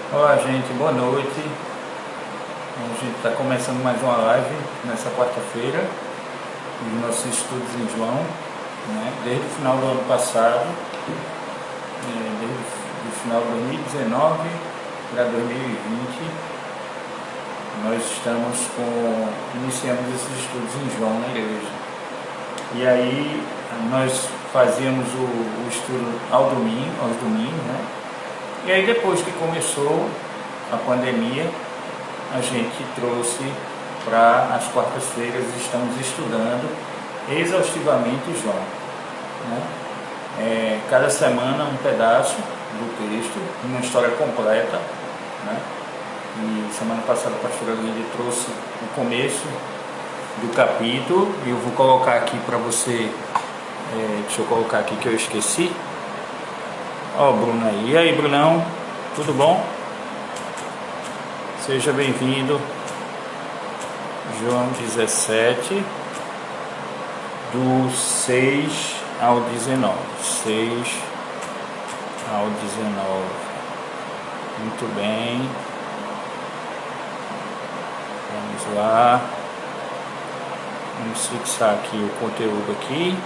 Olá, gente, boa noite. A gente está começando mais uma live nessa quarta-feira dos nossos estudos em João, né? Desde o final do ano passado, desde o final de 2019 para 2020, nós iniciamos esses estudos em João na igreja. E aí nós fazíamos o estudo aos domingos, né? E aí depois que começou a pandemia, a gente trouxe para as quartas-feiras, estamos estudando exaustivamente João, né? Cada semana um pedaço do texto, uma história completa, né? E semana passada a pastora Lídia trouxe o começo do capítulo, e eu vou colocar aqui para você, deixa eu colocar aqui que eu esqueci. Ó, o Bruno aí. E aí, Brunão, tudo bom? Seja bem-vindo. João 17, do 6 ao 19. 6 ao 19. Muito bem. Vamos lá. Vamos fixar aqui o conteúdo aqui.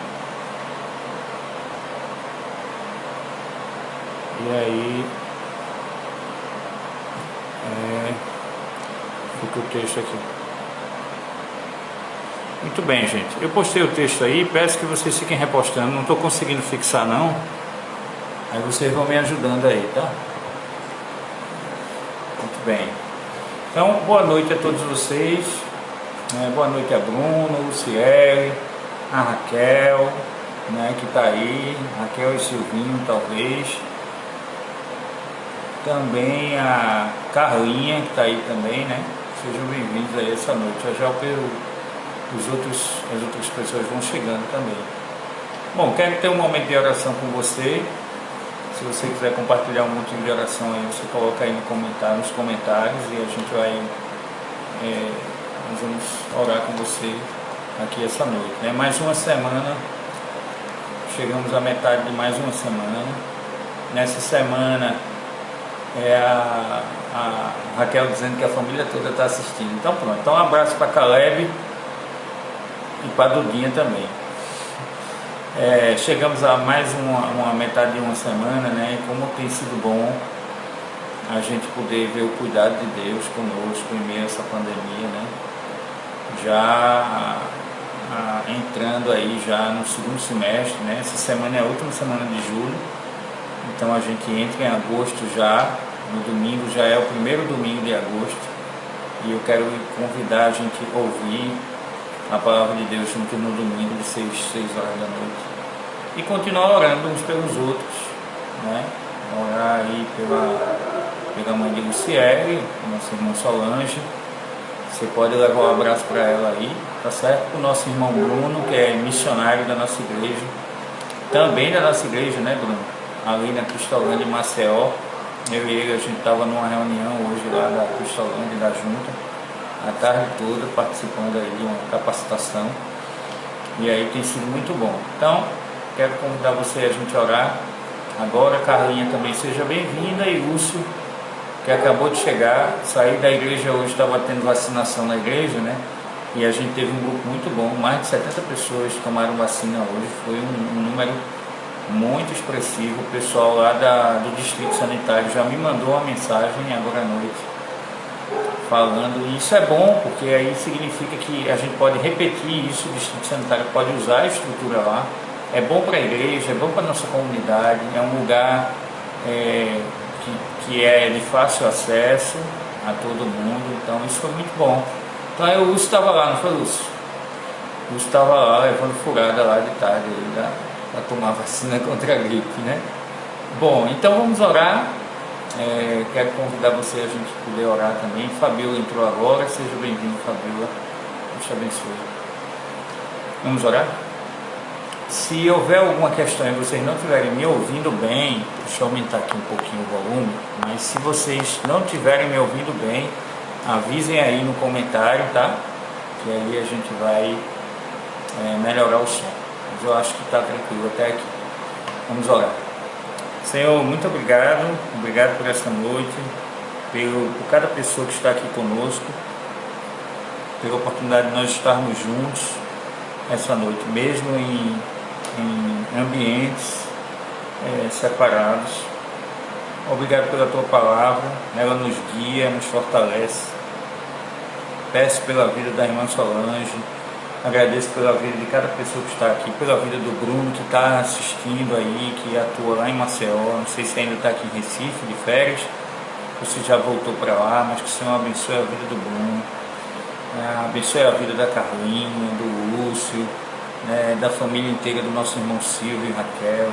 E aí fica o texto aqui. Muito bem, gente. Eu postei o texto aí, peço que vocês fiquem repostando. Não estou conseguindo fixar não. Aí vocês vão me ajudando aí, tá? Muito bem. Então, boa noite a todos vocês. Boa noite a Bruno, Luciele, a Raquel, né, que está aí. Raquel e Silvinho, talvez. Também a Carlinha, que está aí também, né? Sejam bem-vindos aí essa noite. Já as outras pessoas vão chegando também. Bom, quero ter um momento de oração com você. Se você quiser compartilhar um motivo de oração aí, você coloca aí nos comentários, e a gente vai, nós vamos orar com você aqui essa noite, né? Mais uma semana, chegamos à metade de mais uma semana. Nessa semana, a Raquel dizendo que a família toda está assistindo. Então pronto, então um abraço para Caleb e para Dudinha também. Chegamos a mais uma metade de uma semana, né? E como tem sido bom a gente poder ver o cuidado de Deus conosco em meio a essa pandemia, né? Já entrando aí já no segundo semestre, né? Essa semana é a última semana de julho. Então a gente entra em agosto já, no domingo já é o primeiro domingo de agosto, e eu quero convidar a gente a ouvir a palavra de Deus junto no domingo de 6 horas da noite, e continuar orando uns pelos outros, né? Orar aí pela mãe de Luciele, nossa irmã Solange. Você pode levar um abraço para ela aí, tá certo? O nosso irmão Bruno, que é missionário da nossa igreja, também da nossa igreja, né, Bruno? Ali na Cristolândia, em Maceió. Eu e ele, a gente estava numa reunião hoje lá da Cristolândia, da Junta, a tarde toda participando aí de uma capacitação, e aí tem sido muito bom. Então, quero convidar você a gente orar agora. Carlinha também seja bem-vinda, e Lúcio, que acabou de chegar, saí da igreja hoje, estava tendo vacinação na igreja, né? E a gente teve um grupo muito bom, mais de 70 pessoas tomaram vacina hoje, foi um número muito expressivo. O pessoal lá do Distrito Sanitário já me mandou uma mensagem agora à noite falando, e isso é bom, porque aí significa que a gente pode repetir isso, o Distrito Sanitário pode usar a estrutura lá, é bom para a igreja, é bom para a nossa comunidade, é um lugar que é de fácil acesso a todo mundo, então isso foi muito bom. Então aí o Lúcio estava lá, não foi, Lúcio? O Lúcio estava lá levando furada lá de tarde para tomar vacina contra a gripe, né? Bom, então vamos orar. Quero convidar você a gente poder orar também. Fabiola entrou agora, seja bem-vindo, Fabiola. Deus te abençoe. Vamos orar? Se houver alguma questão e vocês não estiverem me ouvindo bem, deixa eu aumentar aqui um pouquinho o volume, mas se vocês não estiverem me ouvindo bem, avisem aí no comentário, tá? Que aí a gente vai melhorar o som. Mas eu acho que está tranquilo até aqui. Vamos orar. Senhor, muito obrigado por essa noite. por cada pessoa que está aqui conosco, pela oportunidade de nós estarmos juntos essa noite, mesmo em ambientes separados. Obrigado pela tua palavra, ela nos guia, nos fortalece. Peço pela vida da irmã Solange, agradeço pela vida de cada pessoa que está aqui, pela vida do Bruno que está assistindo aí, que atua lá em Maceió, não sei se ainda está aqui em Recife, de férias, ou se já voltou para lá, mas que o Senhor abençoe a vida do Bruno, abençoe a vida da Carlinha, do Lúcio, da família inteira do nosso irmão Silvio e Raquel,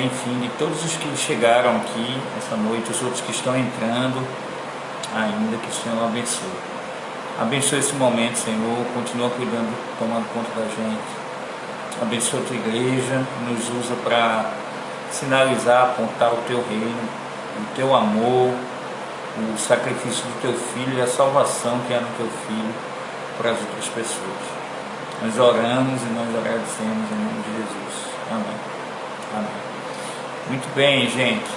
enfim, de todos os que chegaram aqui essa noite, os outros que estão entrando ainda, que o Senhor abençoe. Abençoe esse momento, Senhor, continua cuidando, tomando conta da gente. Abençoa a tua igreja, nos usa para sinalizar, apontar o teu reino, o teu amor, o sacrifício do teu filho e a salvação que há no teu filho para as outras pessoas. Nós oramos e nós agradecemos em nome de Jesus. Amém. Amém. Muito bem, gente.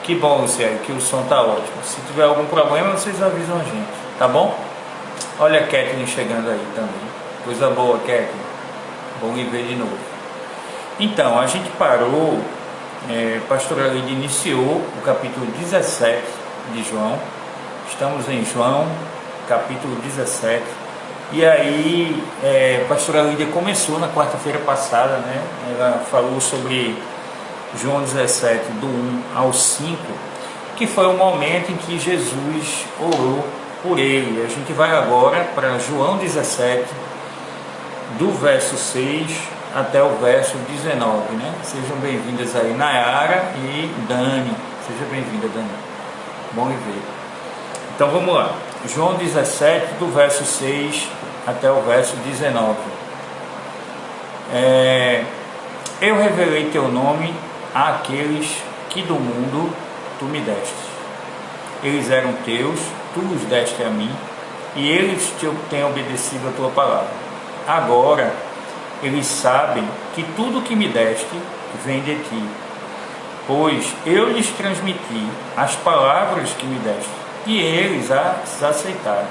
Que bom, Luciano, que o som está ótimo. Se tiver algum problema, vocês avisam a gente, tá bom? Olha a Kathleen chegando aí também. Coisa boa, Kathleen. Bom lhe ver de novo. Então, a gente parou, pastor Alide iniciou o capítulo 17 de João. Estamos em João, capítulo 17. E aí, pastor Alide começou na quarta-feira passada, né? Ela falou sobre João 17, do 1 ao 5, que foi o momento em que Jesus orou por ele. A gente vai agora para João 17, do verso 6 até o verso 19, né? Sejam bem-vindas aí, Nayara e Dani. Seja bem-vinda, Dani. Bom lhe ver. Então vamos lá. João 17, do verso 6 até o verso 19. Eu revelei teu nome àqueles que do mundo tu me deste. Eles eram teus, tu os deste a mim, e eles têm obedecido a tua palavra. Agora eles sabem que tudo que me deste vem de ti, pois eu lhes transmiti as palavras que me deste, e eles as aceitaram.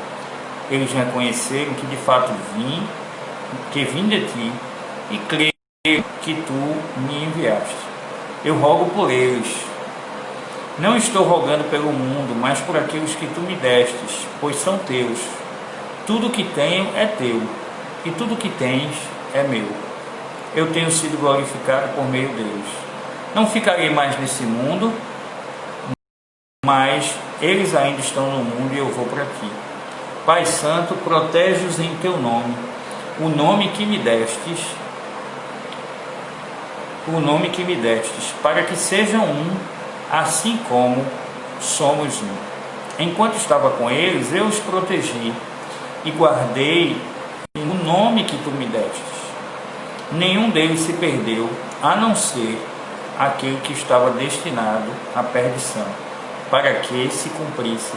Eles reconheceram que de fato vim de ti, e creram que tu me enviaste. Eu rogo por eles. Não estou rogando pelo mundo, mas por aqueles que tu me destes, pois são teus. Tudo que tenho é teu, e tudo que tens é meu. Eu tenho sido glorificado por meio deles. Não ficarei mais nesse mundo, mas eles ainda estão no mundo e eu vou para ti. Pai Santo, protege-os em teu nome, o nome que me destes, para que sejam um, assim como somos um. Enquanto estava com eles, eu os protegi e guardei o nome que tu me destes. Nenhum deles se perdeu, a não ser aquele que estava destinado à perdição, para que se cumprisse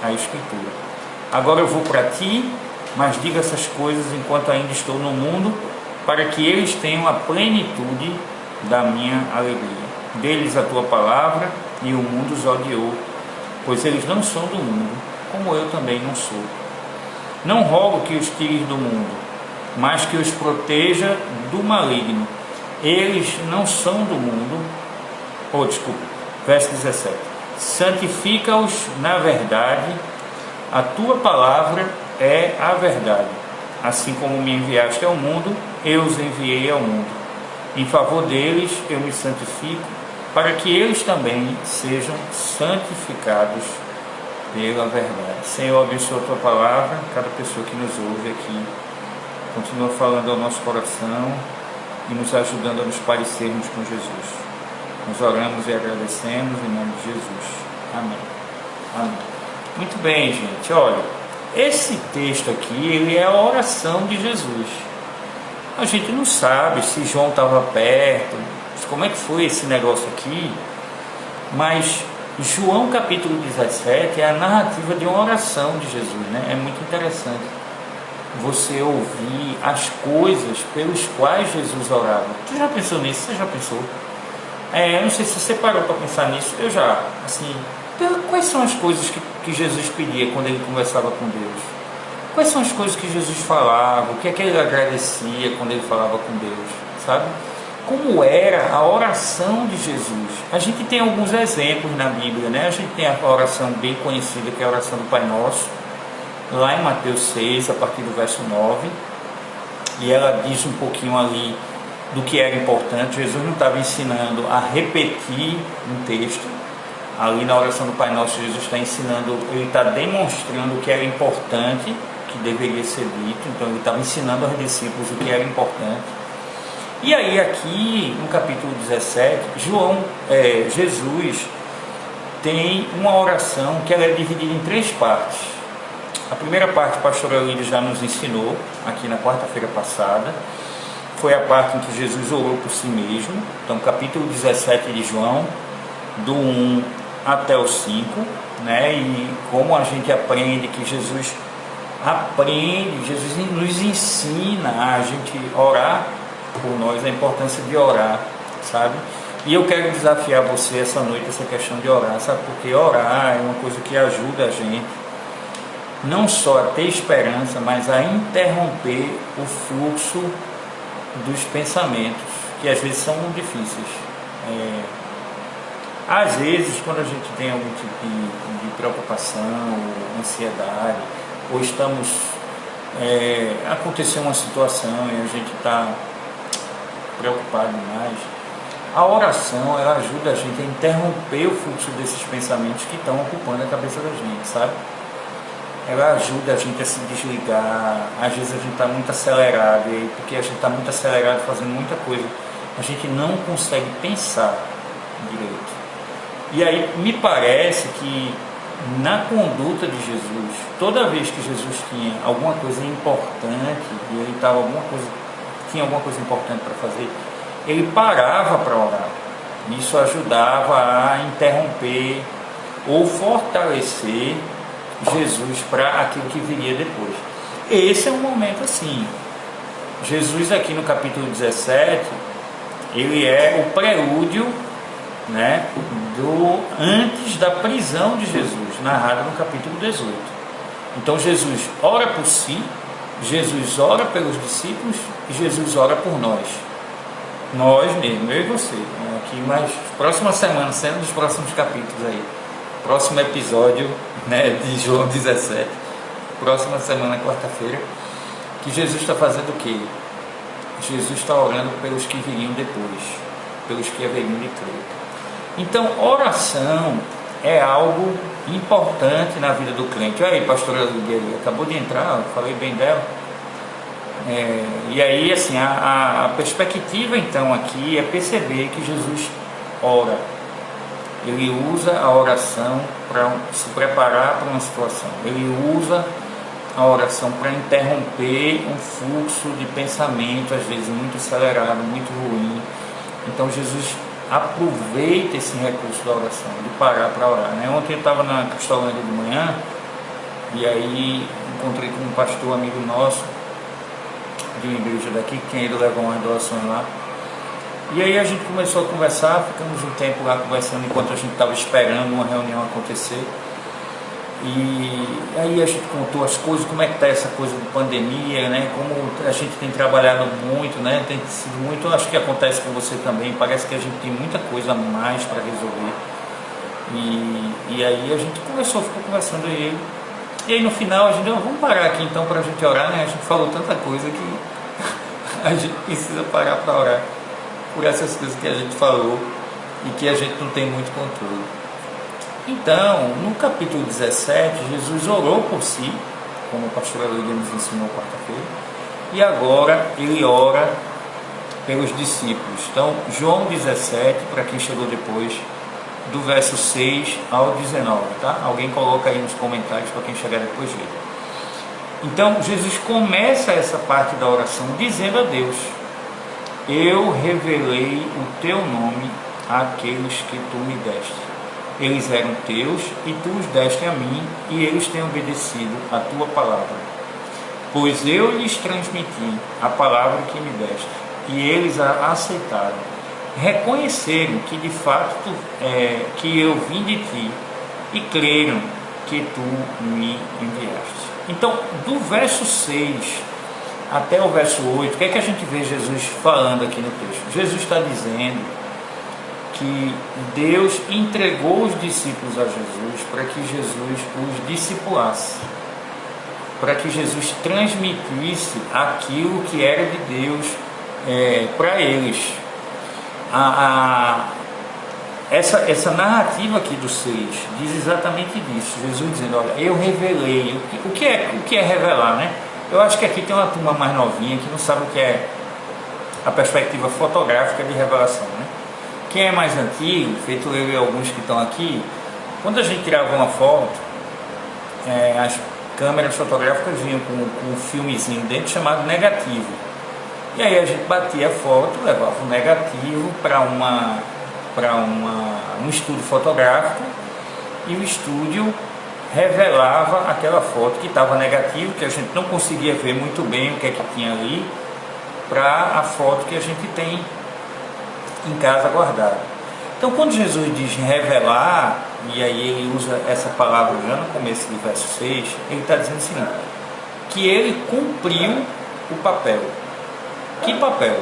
a Escritura. Agora eu vou para ti, mas diga essas coisas enquanto ainda estou no mundo, para que eles tenham a plenitude da minha alegria. Deles a tua palavra, e o mundo os odiou, pois eles não são do mundo, como eu também não sou. Não rogo que os tires do mundo, mas que os proteja do maligno. Eles não são do mundo. Verso 17. Santifica-os na verdade, a tua palavra é a verdade. Assim como me enviaste ao mundo, eu os enviei ao mundo. Em favor deles eu me santifico, para que eles também sejam santificados pela verdade. Senhor, abençoa a tua palavra, cada pessoa que nos ouve aqui, continua falando ao nosso coração e nos ajudando a nos parecermos com Jesus. Nós oramos e agradecemos em nome de Jesus. Amém. Amém. Muito bem, gente. Olha, esse texto aqui, ele é a oração de Jesus. A gente não sabe se João estava perto, como é que foi esse negócio aqui, mas João capítulo 17 é a narrativa de uma oração de Jesus, né? É muito interessante você ouvir as coisas pelos quais Jesus orava. Tu já pensou nisso? Você já pensou? Eu não sei se você parou para pensar nisso. Eu já, assim, Quais são as coisas que Jesus pedia quando ele conversava com Deus? Quais são as coisas que Jesus falava? O que é que ele agradecia quando ele falava com Deus? Sabe? Como era a oração de Jesus? A gente tem alguns exemplos na Bíblia, né? A gente tem a oração bem conhecida, que é a oração do Pai Nosso, lá em Mateus 6, a partir do verso 9. E ela diz um pouquinho ali do que era importante. Jesus não estava ensinando a repetir um texto. Ali na oração do Pai Nosso, Jesus está ensinando, ele está demonstrando o que era importante, que deveria ser dito. Então ele estava ensinando aos discípulos o que era importante. E aí aqui no capítulo 17, Jesus tem uma oração que ela é dividida em 3 partes. A primeira parte a pastora Lídia já nos ensinou aqui na quarta-feira passada. Foi a parte em que Jesus orou por si mesmo. Então capítulo 17 de João, do 1 até o 5, né? E como a gente aprende que Jesus nos ensina a gente orar por nós, a importância de orar, sabe? E eu quero desafiar você essa noite, essa questão de orar, sabe? Porque orar é uma coisa que ajuda a gente não só a ter esperança, mas a interromper o fluxo dos pensamentos, que às vezes são muito difíceis. Às vezes, quando a gente tem algum tipo de preocupação, ou ansiedade, ou estamos aconteceu uma situação e a gente está preocupado demais, a oração ela ajuda a gente a interromper o fluxo desses pensamentos que estão ocupando a cabeça da gente, sabe? Ela ajuda a gente a se desligar. Às vezes a gente está muito acelerado, e porque a gente está muito acelerado fazendo muita coisa, a gente não consegue pensar direito. E aí me parece que na conduta de Jesus, toda vez que Jesus tinha alguma coisa importante, e ele tinha alguma coisa importante para fazer, ele parava para orar. Isso ajudava a interromper ou fortalecer Jesus para aquilo que viria depois. Esse é um momento assim. Jesus aqui no capítulo 17, ele é o prelúdio, né, antes da prisão de Jesus, narrado no capítulo 18. Então Jesus ora por si, Jesus ora pelos discípulos e Jesus ora por nós mesmo, eu e você, aqui, mas próxima semana, sendo dos próximos capítulos aí, próximo episódio, né, de João 17, próxima semana, quarta-feira, que Jesus está fazendo o quê? Jesus está orando pelos que viriam depois, pelos que haveriam de crer. Então, oração é algo importante na vida do crente. Olha aí, pastora Lídia, acabou de entrar, eu falei bem dela. E aí, assim, a perspectiva então aqui é perceber que Jesus ora. Ele usa a oração para se preparar para uma situação. Ele usa a oração para interromper um fluxo de pensamento, às vezes muito acelerado, muito ruim. Então Jesus aproveita esse recurso da oração, de parar para orar, né? Ontem eu estava na Cristolândia de manhã, e aí encontrei com um pastor amigo nosso de uma igreja daqui, que tinha ido levar umas doações lá. E aí a gente começou a conversar, ficamos um tempo lá conversando enquanto a gente estava esperando uma reunião acontecer. E aí a gente contou as coisas, como é que está essa coisa de pandemia, né? Como a gente tem trabalhado muito, né? Tem sido muito, acho que acontece com você também, parece que a gente tem muita coisa a mais para resolver. E aí a gente ficou conversando e aí no final a gente disse, vamos parar aqui então para a gente orar, né? A gente falou tanta coisa que a gente precisa parar para orar por essas coisas que a gente falou e que a gente não tem muito controle. Então, no capítulo 17, Jesus orou por si, como a pastora Lídia nos ensinou quarta-feira, e agora ele ora pelos discípulos. Então, João 17, para quem chegou depois, do verso 6 ao 19, tá? Alguém coloca aí nos comentários para quem chegar depois ver. Então, Jesus começa essa parte da oração dizendo a Deus: eu revelei o teu nome àqueles que tu me deste. Eles eram teus e tu os deste a mim, e eles têm obedecido a tua palavra. Pois eu lhes transmiti a palavra que me deste, e eles a aceitaram. Reconheceram que de fato que eu vim de ti, e creram que tu me enviaste. Então, do verso 6 até o verso 8, o que é que a gente vê Jesus falando aqui no texto? Jesus está dizendo que Deus entregou os discípulos a Jesus para que Jesus os discipulasse, para que Jesus transmitisse aquilo que era de Deus para eles. Essa narrativa aqui do 6 diz exatamente disso. Jesus dizendo, olha, eu revelei. O que é revelar, né? Eu acho que aqui tem uma turma mais novinha que não sabe o que é a perspectiva fotográfica de revelação, né? Quem é mais antigo, feito eu e alguns que estão aqui, quando a gente tirava uma foto, as câmeras fotográficas vinham com um filmezinho dentro chamado negativo. E aí a gente batia a foto, levava o negativo para um estúdio fotográfico, e o estúdio revelava aquela foto que estava negativa, que a gente não conseguia ver muito bem o que é que tinha ali, para a foto que a gente tem em casa guardada. Então, quando Jesus diz revelar, e aí ele usa essa palavra já no começo do verso 6, ele está dizendo o seguinte, que ele cumpriu o papel. Que papel?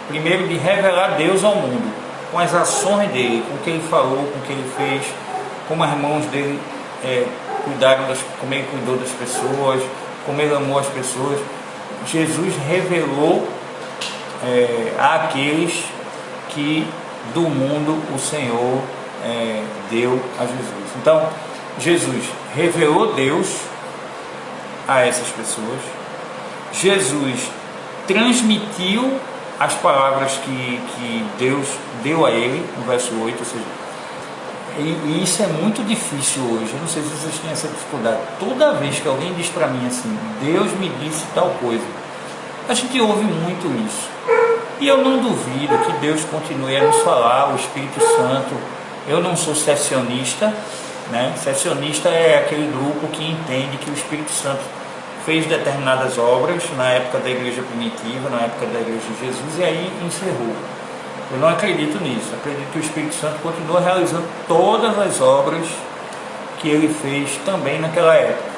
Primeiro, de revelar Deus ao mundo, com as ações dele, com o que ele falou, com o que ele fez, como as mãos dele cuidaram, como ele cuidou das pessoas, como ele amou as pessoas. Jesus revelou àqueles que do mundo o Senhor deu a Jesus. Então, Jesus revelou Deus a essas pessoas. Jesus transmitiu as palavras que Deus deu a ele, no verso 8, ou seja, e isso é muito difícil hoje. Eu não sei se vocês têm essa dificuldade. Toda vez que alguém diz para mim assim, Deus me disse tal coisa, a gente ouve muito isso. E eu não duvido que Deus continue a nos falar, o Espírito Santo. Eu não sou cessacionista, né? Cessacionista é aquele grupo que entende que o Espírito Santo fez determinadas obras na época da igreja primitiva, na época da igreja de Jesus, e aí encerrou. Eu não acredito nisso. Acredito que o Espírito Santo continua realizando todas as obras que ele fez também naquela época.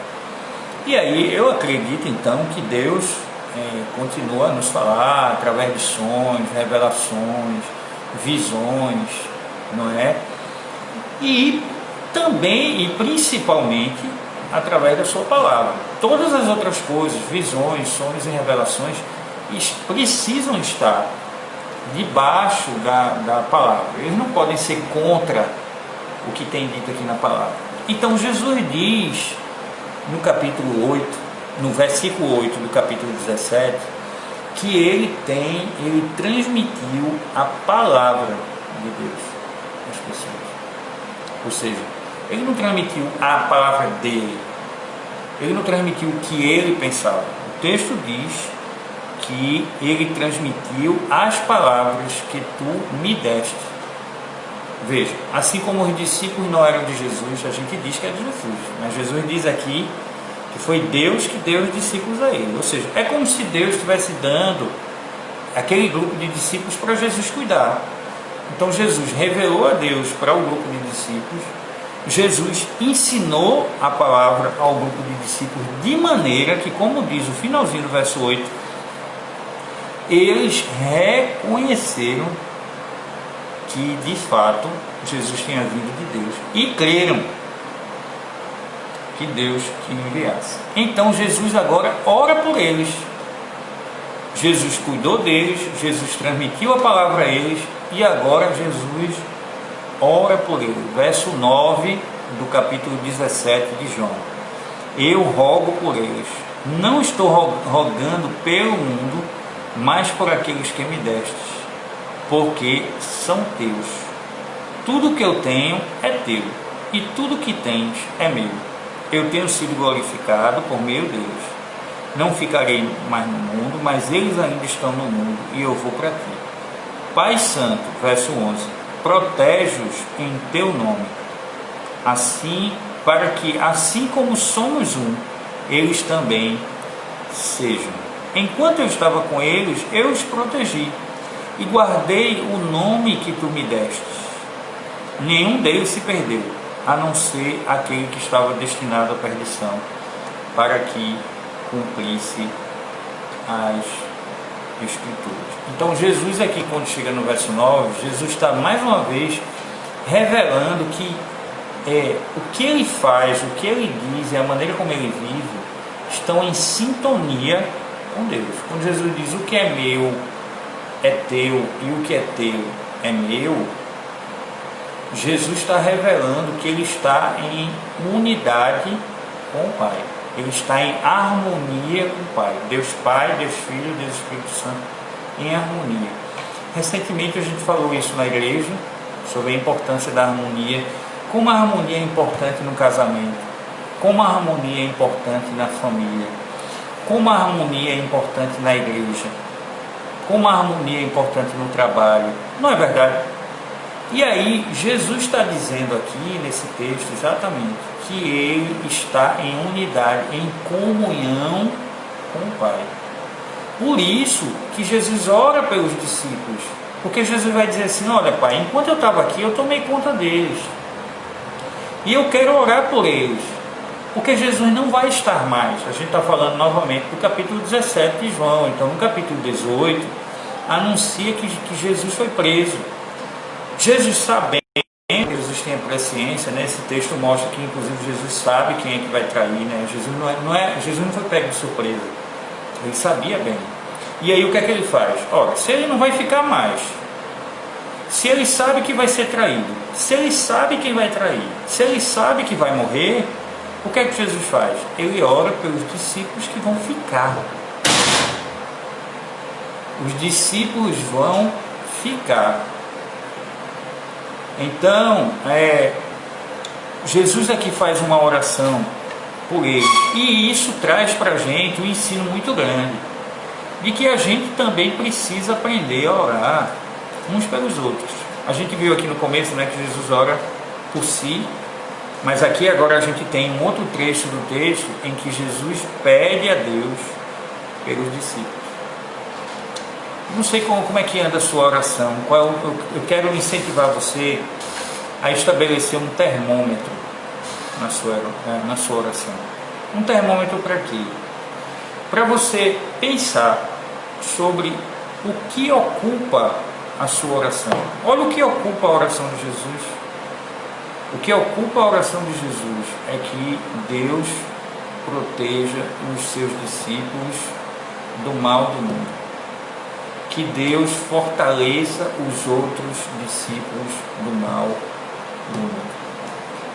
E aí eu acredito então que Deus continua a nos falar através de sonhos, revelações, visões, não é? E também e principalmente através da sua palavra. Todas as outras coisas, visões, sonhos e revelações, precisam estar debaixo da palavra. Eles não podem ser contra o que tem dito aqui na palavra. Então Jesus diz no capítulo 8, no versículo 8 do capítulo 17, que ele transmitiu a palavra de Deus às pessoas. Ou seja, ele não transmitiu a palavra dele, ele não transmitiu o que ele pensava. O texto diz que ele transmitiu as palavras que tu me deste. Veja, assim como os discípulos não eram de Jesus, a gente diz que é de Jesus, mas Jesus diz aqui que foi Deus que deu os discípulos a ele. Ou seja, é como se Deus estivesse dando aquele grupo de discípulos para Jesus cuidar. Então Jesus revelou a Deus para o grupo de discípulos, Jesus ensinou a palavra ao grupo de discípulos de maneira que, como diz o finalzinho do verso 8, eles reconheceram que de fato Jesus tinha vindo de Deus e creram que Deus tinha enviasse. Então Jesus agora ora por eles. Jesus cuidou deles, Jesus transmitiu a palavra a eles e agora Jesus ora por eles. Verso 9 do capítulo 17 de João. Eu rogo por eles. Não estou rogando pelo mundo, mas por aqueles que me destes, porque são teus. Tudo que eu tenho é teu, e tudo que tens é meu. Eu tenho sido glorificado por meio deles. Não ficarei mais no mundo, mas eles ainda estão no mundo, e eu vou para ti. Pai Santo, verso 11, protege-os em teu nome, assim, para que, assim como somos um, eles também sejam. Enquanto eu estava com eles, eu os protegi, e guardei o nome que tu me destes. Nenhum deles se perdeu, a não ser aquele que estava destinado à perdição, para que cumprisse as Escrituras. Então Jesus aqui, quando chega no verso 9, Jesus está mais uma vez revelando que o que ele faz, o que ele diz e a maneira como ele vive estão em sintonia com Deus. Quando Jesus diz o que é meu é teu e o que é teu é meu, Jesus está revelando que ele está em unidade com o Pai. Ele está em harmonia com o Pai. Deus Pai, Deus Filho, Deus Espírito Santo, em harmonia. Recentemente a gente falou isso na igreja, sobre a importância da harmonia. Como a harmonia é importante no casamento. Como a harmonia é importante na família. Como a harmonia é importante na igreja. Como a harmonia é importante no trabalho. Não é verdade? E aí, Jesus está dizendo aqui, nesse texto, exatamente, que ele está em unidade, em comunhão com o Pai. Por isso que Jesus ora pelos discípulos, porque Jesus vai dizer assim, olha Pai, enquanto eu estava aqui, eu tomei conta deles, e eu quero orar por eles, porque Jesus não vai estar mais. A gente está falando novamente do capítulo 17 de João. Então no capítulo 18, anuncia que Jesus foi preso. Jesus sabendo, Jesus tem a presciência, né? Esse texto mostra que inclusive Jesus sabe quem é que vai trair, né? Jesus não foi pego de surpresa, ele sabia bem. E aí o que é que ele faz? Ora, se ele não vai ficar mais, se ele sabe que vai ser traído, se ele sabe quem vai trair, se ele sabe que vai morrer, o que é que Jesus faz? Ele ora pelos discípulos que vão ficar. Os discípulos vão ficar. Então, Jesus aqui faz uma oração por eles, e isso traz para a gente um ensino muito grande, de que a gente também precisa aprender a orar uns pelos outros. A gente viu aqui no começo, né, que Jesus ora por si, mas aqui agora a gente tem um outro trecho do texto em que Jesus pede a Deus pelos discípulos. Não sei como é que anda a sua oração. Eu quero incentivar você a estabelecer um termômetro na sua oração. Um termômetro para quê? Para você pensar sobre o que ocupa a sua oração. Olha o que ocupa a oração de Jesus. O que ocupa a oração de Jesus é que Deus proteja os seus discípulos do mal do mundo. Que Deus fortaleça os outros discípulos do mal do mundo.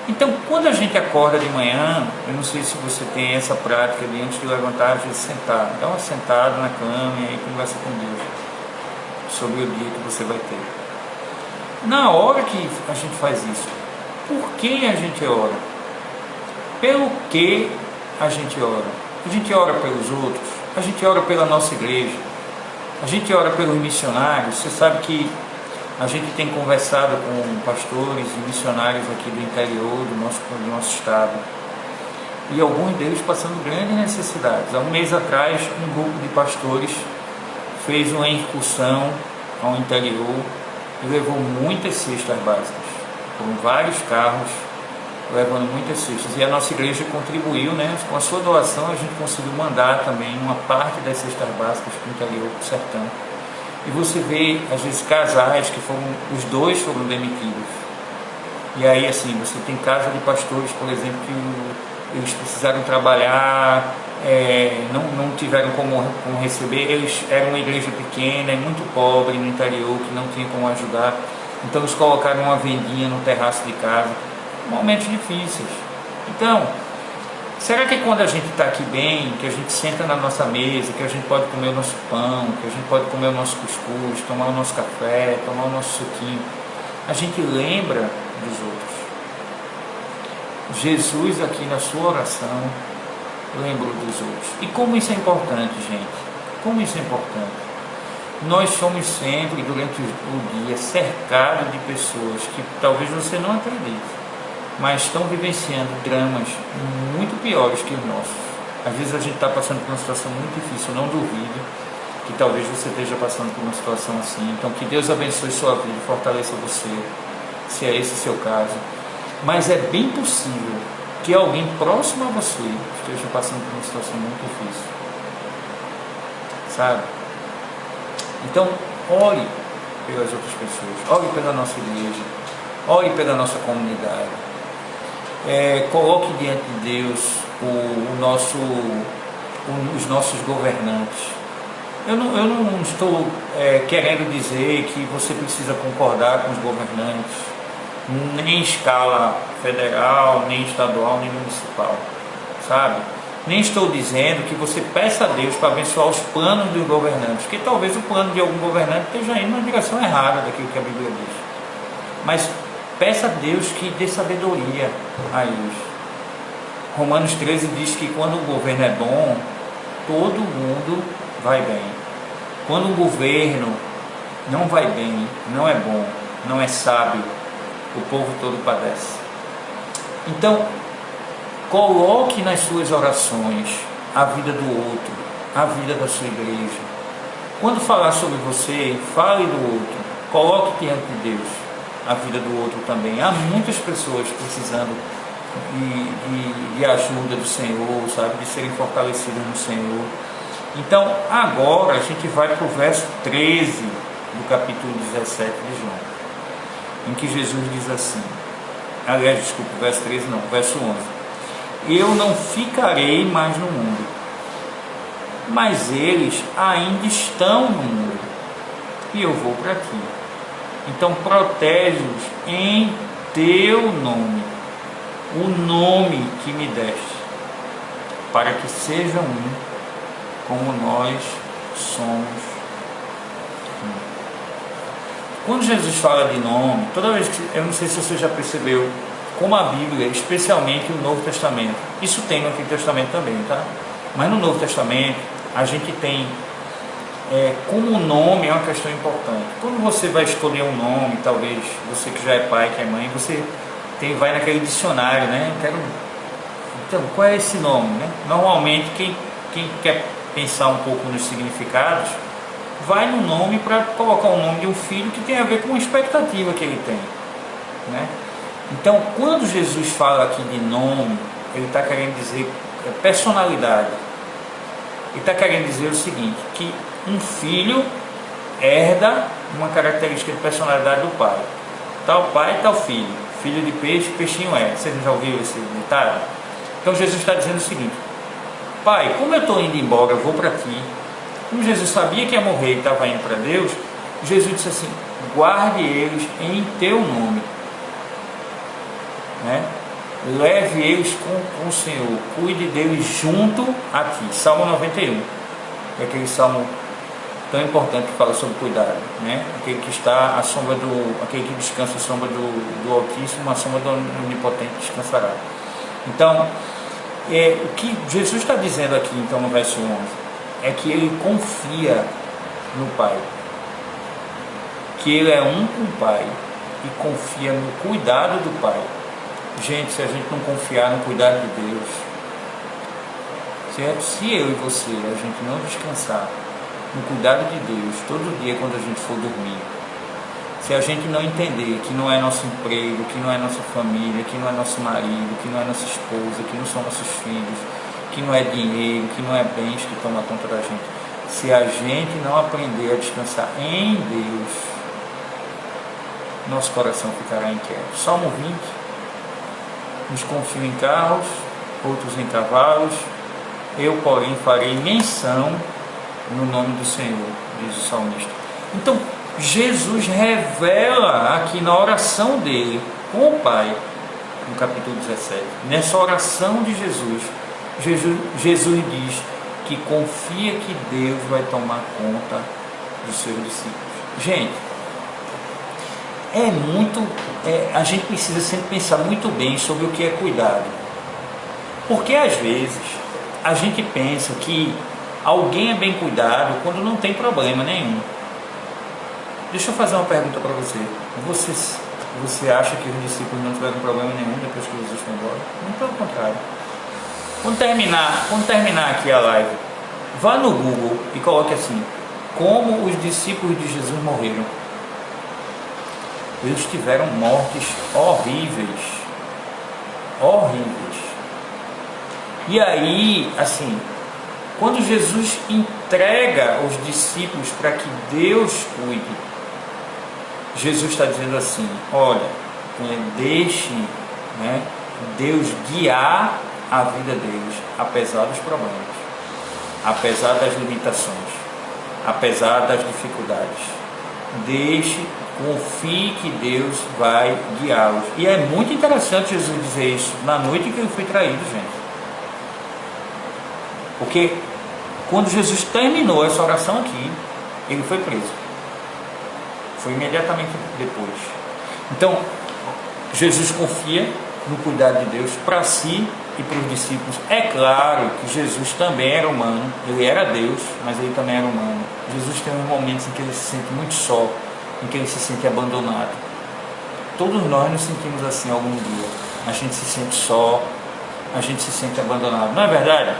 Então, quando a gente acorda de manhã, eu não sei se você tem essa prática de antes de levantar, às vezes sentar. Dá uma sentada na cama e aí conversa com Deus sobre o dia que você vai ter. Na hora que a gente faz isso, por que a gente ora? Pelo que a gente ora? A gente ora pelos outros, a gente ora pela nossa igreja, a gente ora pelos missionários. Você sabe que a gente tem conversado com pastores e missionários aqui do interior do nosso estado, e alguns deles passando grandes necessidades. Há um mês atrás, um grupo de pastores fez uma incursão ao interior e levou muitas cestas básicas. Foram vários carros levando muitas cestas, e a nossa igreja contribuiu, né? Com a sua doação a gente conseguiu mandar também uma parte das cestas básicas para o interior, para o sertão. E você vê, às vezes, casais que os dois foram demitidos. E aí, assim, você tem casa de pastores, por exemplo, que eles precisaram trabalhar, não tiveram como receber. Eles eram uma igreja pequena, muito pobre no interior, que não tinha como ajudar. Então eles colocaram uma vendinha no terraço de casa. Momentos difíceis. Então, será que quando a gente está aqui bem, que a gente senta na nossa mesa, que a gente pode comer o nosso pão, que a gente pode comer o nosso cuscuz, tomar o nosso café, tomar o nosso suquinho, a gente lembra dos outros? Jesus aqui na sua oração lembrou dos outros. E como isso é importante, gente? Como isso é importante? Nós somos sempre, durante o dia, cercados de pessoas que talvez você não acredite, mas estão vivenciando dramas muito piores que os nossos. Às vezes a gente está passando por uma situação muito difícil. Eu não duvido que talvez você esteja passando por uma situação assim. Então que Deus abençoe sua vida, fortaleça você, se é esse o seu caso. Mas é bem possível que alguém próximo a você esteja passando por uma situação muito difícil, sabe? Então, ore pelas outras pessoas, ore pela nossa igreja, ore pela nossa comunidade. Coloque diante de Deus os nossos governantes. Eu não estou querendo dizer que você precisa concordar com os governantes, nem em escala federal, nem estadual, nem municipal, sabe? Nem estou dizendo que você peça a Deus para abençoar os planos dos governantes, porque talvez o plano de algum governante esteja indo na direção errada daquilo que a Bíblia diz. Mas peça a Deus que dê sabedoria a eles. Romanos 13 diz que quando o governo é bom, todo mundo vai bem. Quando o governo não vai bem, não é bom, não é sábio, o povo todo padece. Então, coloque nas suas orações a vida do outro, a vida da sua igreja. Quando falar sobre você, fale do outro, coloque diante de Deus a vida do outro também. Há muitas pessoas precisando de ajuda do Senhor, sabe, de serem fortalecidas no Senhor. Então, agora a gente vai para o verso 13 do capítulo 17 de João, em que Jesus diz assim, verso 13 não, verso 11: eu não ficarei mais no mundo, mas eles ainda estão no mundo, e eu vou para ti. Então protege-os em teu nome, o nome que me deste, para que sejam um, como nós somos um. Quando Jesus fala de nome, toda vez que, eu não sei se você já percebeu, como a Bíblia, especialmente o Novo Testamento, isso tem no Antigo Testamento também, tá? Mas no Novo Testamento a gente tem como o nome é uma questão importante. Quando você vai escolher um nome, talvez você que já é pai, que é mãe, você vai naquele dicionário, né? Então, qual é esse nome, né? Normalmente quem quer pensar um pouco nos significados vai no nome para colocar o nome de um filho que tem a ver com a expectativa que ele tem, né? Então, quando Jesus fala aqui de nome, ele está querendo dizer personalidade. Ele está querendo dizer o seguinte, que um filho herda uma característica de personalidade do pai. Tal pai, tal filho. Filho de peixe, peixinho é. Vocês já ouviram esse ditado? Então Jesus está dizendo o seguinte: pai, como eu estou indo embora, eu vou para ti. Como Jesus sabia que ia morrer e estava indo para Deus, Jesus disse assim: guarde eles em teu nome, né? Leve eles com o Senhor, cuide deles junto a ti. Salmo 91, é aquele salmo tão importante que fala sobre cuidado, né? Aquele que está à sombra aquele que descansa à sombra do Altíssimo, à sombra do Onipotente descansará. Então, o que Jesus está dizendo aqui, então, no verso 11, é que ele confia no Pai, que ele é um com o Pai e confia no cuidado do Pai. Gente, se a gente não confiar no cuidado de Deus, se eu e você, a gente não descansar no cuidado de Deus todo dia quando a gente for dormir, se a gente não entender que não é nosso emprego, que não é nossa família, que não é nosso marido, que não é nossa esposa, que não são nossos filhos, que não é dinheiro, que não é bens que toma conta da gente, se a gente não aprender a descansar em Deus, nosso coração ficará inquieto. Salmo 20: uns confiam em carros, outros em cavalos, eu porém farei menção no nome do Senhor, diz o salmista. Então Jesus revela aqui na oração dele com o Pai, no capítulo 17, nessa oração de Jesus diz que confia que Deus vai tomar conta dos seus discípulos. Gente, a gente precisa sempre pensar muito bem sobre o que é cuidado, porque às vezes a gente pensa que alguém é bem cuidado quando não tem problema nenhum. Deixa eu fazer uma pergunta para você. Você acha que os discípulos não tiveram problema nenhum depois que Jesus foi embora? Muito pelo contrário. Quando terminar aqui a live, vá no Google e coloque assim: como os discípulos de Jesus morreram. Eles tiveram mortes horríveis, horríveis. E aí, assim, quando Jesus entrega os discípulos para que Deus cuide, Jesus está dizendo assim: olha, deixe, né, Deus guiar a vida deles, apesar dos problemas, apesar das limitações, apesar das dificuldades. Deixe, confie que Deus vai guiá-los. E é muito interessante Jesus dizer isso na noite que ele foi traído, gente. Porque quando Jesus terminou essa oração aqui, ele foi preso. Foi imediatamente depois. Então, Jesus confia no cuidado de Deus para si e para os discípulos. É claro que Jesus também era humano, ele era Deus, mas ele também era humano. Jesus tem uns momentos em que ele se sente muito só, em que ele se sente abandonado. Todos nós nos sentimos assim algum dia. A gente se sente só, a gente se sente abandonado, não é verdade?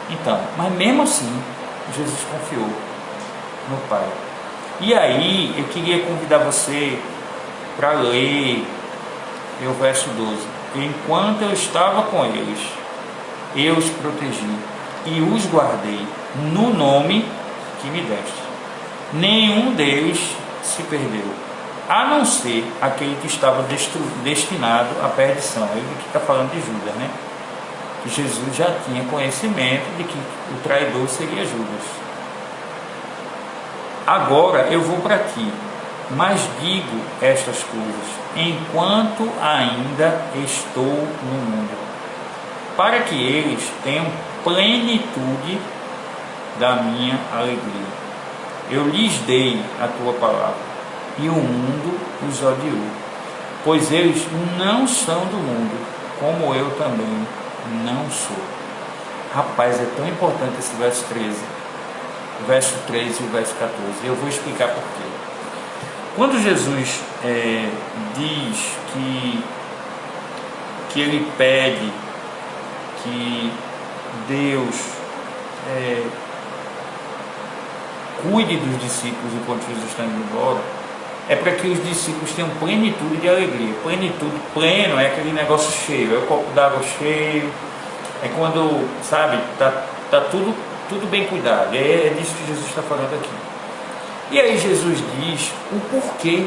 Então, mas mesmo assim, Jesus confiou no Pai. E aí, eu queria convidar você para ler o verso 12. Enquanto eu estava com eles, eu os protegi e os guardei no nome que me deste. Nenhum deles se perdeu, a não ser aquele que estava destinado à perdição. Ele que está falando de Judas, né? Que Jesus já tinha conhecimento de que o traidor seria Judas. Agora eu vou para ti, mas digo estas coisas enquanto ainda estou no mundo, para que eles tenham plenitude da minha alegria. Eu lhes dei a tua palavra, e o mundo os odiou, pois eles não são do mundo, como eu também não sou. Rapaz, é tão importante esse verso 13, o verso 13 e o verso 14. Eu vou explicar por quê. Quando Jesus diz que ele pede que Deus cuide dos discípulos enquanto Jesus está indo embora, é para que os discípulos tenham plenitude de alegria. Plenitude, pleno, é aquele negócio cheio, é o copo d'água cheio, é quando, sabe, tá tudo bem cuidado. É disso que Jesus está falando aqui. E aí Jesus diz o porquê.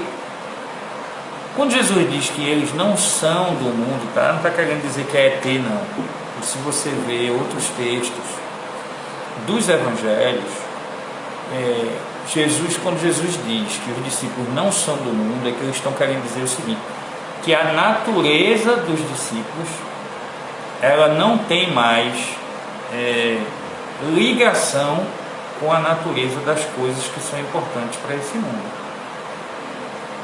Quando Jesus diz que eles não são do mundo, tá? Não está querendo dizer que é ET, não. E se você vê outros textos dos evangelhos, quando Jesus diz que os discípulos não são do mundo, é que eles estão querendo dizer o seguinte: que a natureza dos discípulos, ela não tem mais ligação com a natureza das coisas que são importantes para esse mundo.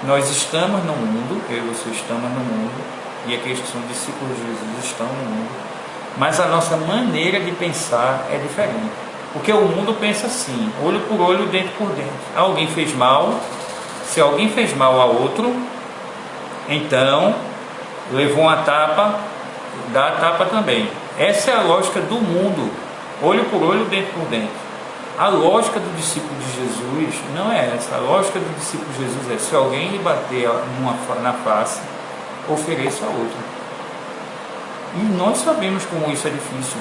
Nós estamos no mundo, eu e você estamos no mundo, e aqueles que são discípulos de Jesus estão no mundo, mas a nossa maneira de pensar é diferente. Porque o mundo pensa assim, olho por olho, dente por dente. Alguém fez mal, se alguém fez mal a outro, então levou uma tapa, dá a tapa também. Essa é a lógica do mundo, olho por olho, dente por dente. A lógica do discípulo de Jesus não é essa. A lógica do discípulo de Jesus é: se alguém lhe bater na face, ofereça a outra. E nós sabemos como isso é difícil.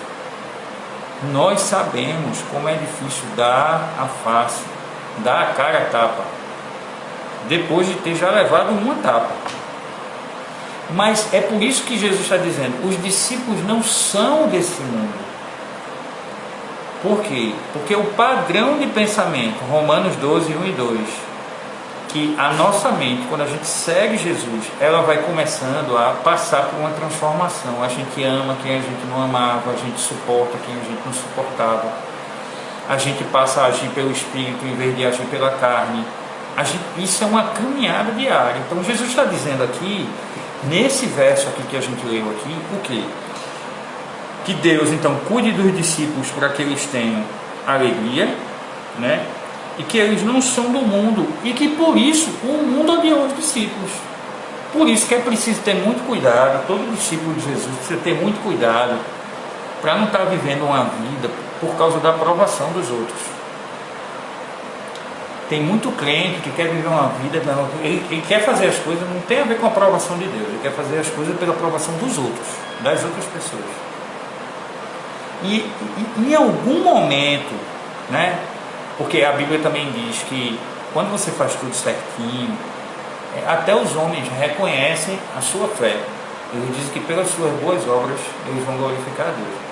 Nós sabemos como é difícil dar a face, dar a cara a tapa, depois de ter já levado uma tapa. Mas é por isso que Jesus está dizendo: os discípulos não são desse mundo. Por quê? Porque o padrão de pensamento, Romanos 12, 1 e 2, que a nossa mente, quando a gente segue Jesus, ela vai começando a passar por uma transformação. A gente ama quem a gente não amava, a gente suporta quem a gente não suportava, a gente passa a agir pelo Espírito em vez de agir pela carne. Isso é uma caminhada diária. Então Jesus está dizendo aqui, nesse verso aqui que a gente leu aqui, o quê? Que Deus então cuide dos discípulos para que eles tenham alegria, né? E que eles não são do mundo, e que por isso o mundo odiou os discípulos. Por isso que é preciso ter muito cuidado. Todo discípulo de Jesus precisa ter muito cuidado para não estar vivendo uma vida por causa da aprovação dos outros. Tem muito crente que quer viver uma vida, não, ele quer fazer as coisas, não tem a ver com a aprovação de Deus, ele quer fazer as coisas pela aprovação dos outros, das outras pessoas. E em algum momento, né? Porque a Bíblia também diz que quando você faz tudo certinho, até os homens reconhecem a sua fé. Eles dizem que pelas suas boas obras eles vão glorificar a Deus.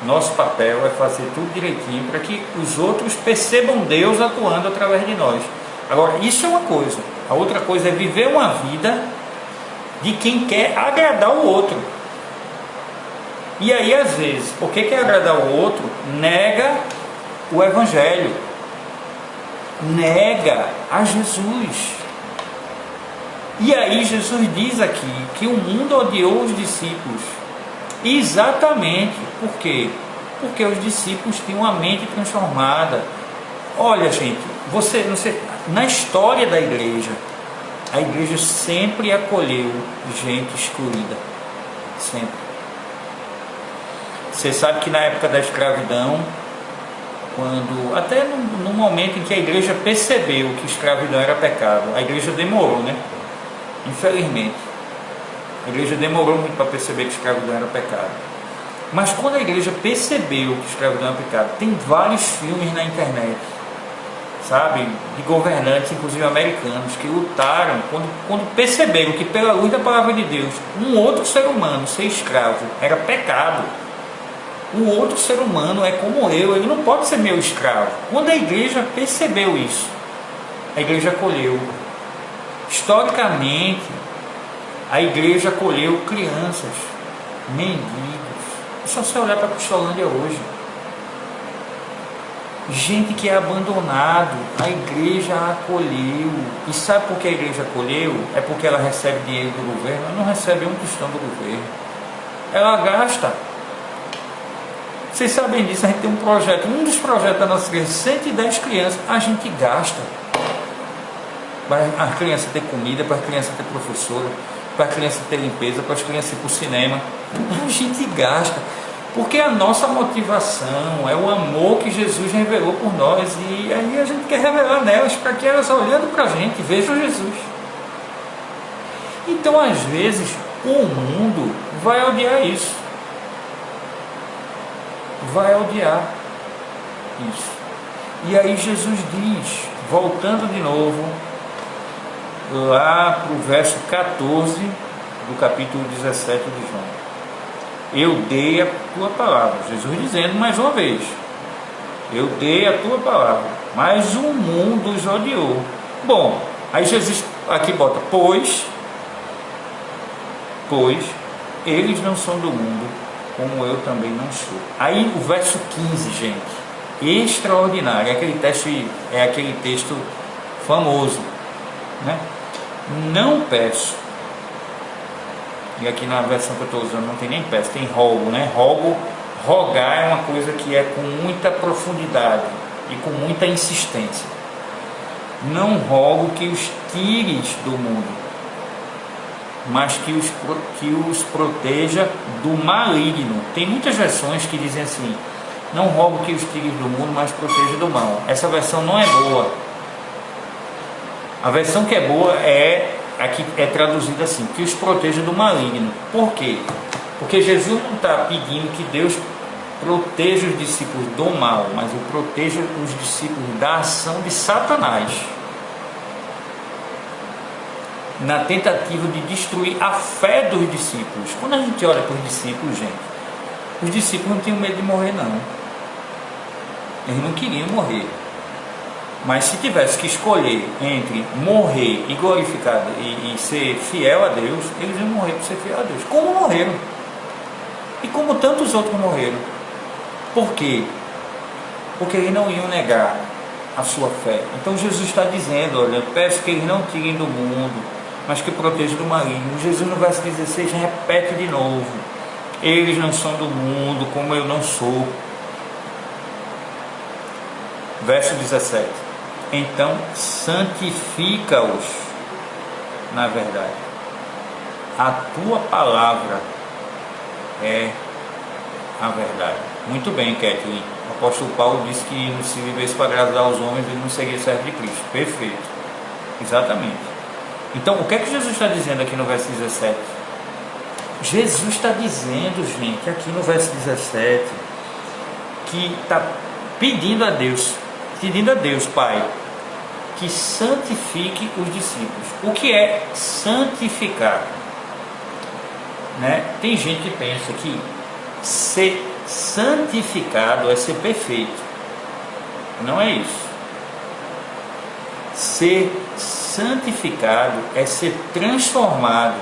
Nosso papel é fazer tudo direitinho para que os outros percebam Deus atuando através de nós. Agora, isso é uma coisa. A outra coisa é viver uma vida de quem quer agradar o outro. E aí, às vezes, porque quer agradar o outro, nega o Evangelho, nega a Jesus. E aí Jesus diz aqui que o mundo odiou os discípulos. Exatamente. Por quê? Porque os discípulos tinham uma mente transformada. Olha, gente, na história da igreja, a igreja sempre acolheu gente excluída. Sempre. Você sabe que na época da escravidão, até no momento em que a igreja percebeu que escravidão era pecado, a igreja demorou, né? Infelizmente, a igreja demorou muito para perceber que escravidão era pecado. Mas quando a igreja percebeu que escravidão era pecado, tem vários filmes na internet, sabe, de governantes, inclusive americanos, que lutaram quando perceberam que pela luz da palavra de Deus, um outro ser humano ser escravo era pecado. O outro ser humano é como eu, ele não pode ser meu escravo. Quando a igreja percebeu isso, a igreja acolheu. Historicamente, a igreja acolheu crianças, mendigos. É só você olhar para a Cristolândia hoje. Gente que é abandonado, a igreja acolheu. E sabe por que a igreja acolheu? É porque ela recebe dinheiro do governo? Ela não recebe um tostão do governo. Ela gasta. Vocês sabem disso, a gente tem um projeto, um dos projetos da nossa igreja, 110 crianças, a gente gasta. Para as crianças ter comida, para as crianças ter professora, para as crianças ter limpeza, para as crianças ir para o cinema. A gente gasta. Porque a nossa motivação é o amor que Jesus revelou por nós. E aí a gente quer revelar nelas para que elas, olhando para a gente, vejam Jesus. Então, às vezes, o mundo vai odiar isso. Vai odiar isso. E aí Jesus diz, voltando de novo, lá para o verso 14 do capítulo 17 de João. Eu dei a tua palavra. Jesus dizendo mais uma vez, eu dei a tua palavra, mas o mundo os odiou. Bom, aí Jesus aqui bota, pois eles não são do mundo, como eu também não sou. Aí o verso 15, gente, extraordinário, é aquele texto famoso, né? Não peço, e aqui na versão que eu estou usando não tem nem peço, tem rogo, né? Rogar é uma coisa que é com muita profundidade e com muita insistência. Não rogo que os tires do mundo, mas que os proteja do maligno. Tem muitas versões que dizem assim, não rogo que os tires do mundo, mas proteja do mal. Essa versão não é boa. A versão que é boa aqui é traduzida assim, que os proteja do maligno. Por quê? Porque Jesus não está pedindo que Deus proteja os discípulos do mal, mas ele proteja os discípulos da ação de Satanás, na tentativa de destruir a fé dos discípulos. Quando a gente olha para os discípulos, gente, os discípulos não tinham medo de morrer, não. Eles não queriam morrer. Mas se tivesse que escolher entre morrer e glorificar e ser fiel a Deus, eles iam morrer para ser fiel a Deus. Como morreram. E como tantos outros morreram. Por quê? Porque eles não iam negar a sua fé. Então Jesus está dizendo, olha, peço que eles não tirem do mundo, mas que protejam do maligno. Jesus no verso 16 repete de novo, eles não são do mundo, como eu não sou. Verso 17, então santifica-os na verdade, a tua palavra é a verdade. Muito bem, Kathleen. O apóstolo Paulo disse que se vivesse para agradar aos homens, ele não seria servo de Cristo. Perfeito. Exatamente. Então, o que é que Jesus está dizendo aqui no verso 17? Jesus está dizendo, gente, aqui no verso 17, que está pedindo a Deus, Pai, que santifique os discípulos. O que é santificar? Né? Tem gente que pensa que ser santificado é ser perfeito. Não é isso. Ser santificado é ser transformado.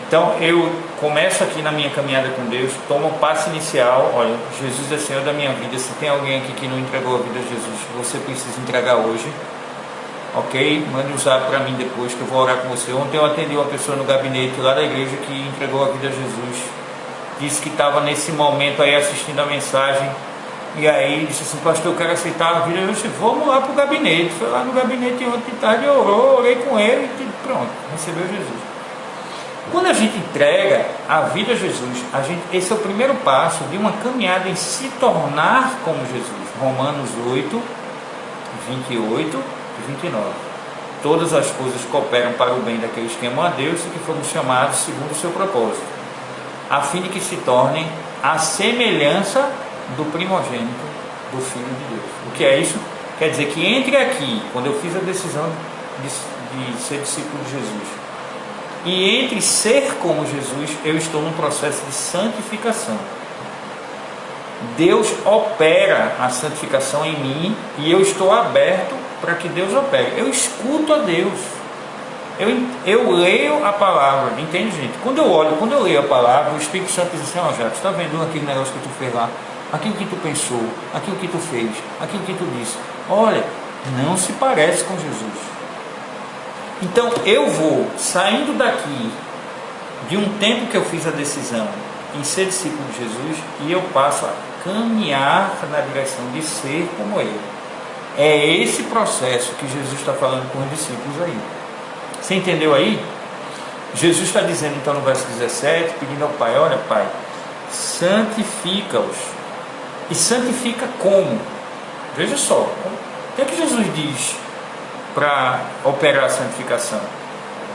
Então eu começo aqui na minha caminhada com Deus, tomo o passo inicial. Olha, Jesus é Senhor da minha vida. Se tem alguém aqui que não entregou a vida a Jesus, você precisa entregar hoje. Ok? Mande usar para mim depois, que eu vou orar com você. Ontem eu atendi uma pessoa no gabinete lá da igreja que entregou a vida a Jesus. Disse que estava nesse momento aí assistindo a mensagem. E aí disse assim: pastor, eu quero aceitar a vida. Eu disse: vamos lá para o gabinete. Foi lá no gabinete ontem de tarde, orei com ele e pronto, recebeu Jesus. Quando a gente entrega a vida a Jesus, esse é o primeiro passo de uma caminhada em se tornar como Jesus. Romanos 8, 28 e 29. Todas as coisas cooperam para o bem daqueles que amam a Deus e que foram chamados segundo o seu propósito, a fim de que se tornem a semelhança do primogênito do Filho de Deus. O que é isso? Quer dizer que entre aqui, quando eu fiz a decisão de ser discípulo de Jesus, e entre ser como Jesus, eu estou num processo de santificação. Deus opera a santificação em mim e eu estou aberto para que Deus opere. Eu escuto a Deus. Eu leio a palavra. Entende, gente? Quando eu leio a palavra, o Espírito Santo diz assim: ó, Jacques, está vendo aquele negócio que tu fez lá? Aquilo que tu pensou, aquilo que tu fez, aquilo que tu disse. Olha, não se parece com Jesus. Então eu vou saindo daqui de um tempo que eu fiz a decisão em ser discípulo de Jesus e eu passo a caminhar na direção de ser como Ele. É esse processo que Jesus está falando com os discípulos aí. Você entendeu aí? Jesus está dizendo então no verso 17, pedindo ao Pai: olha, Pai, santifica-os. E santifica como? Veja só, o que é que Jesus diz para operar a santificação?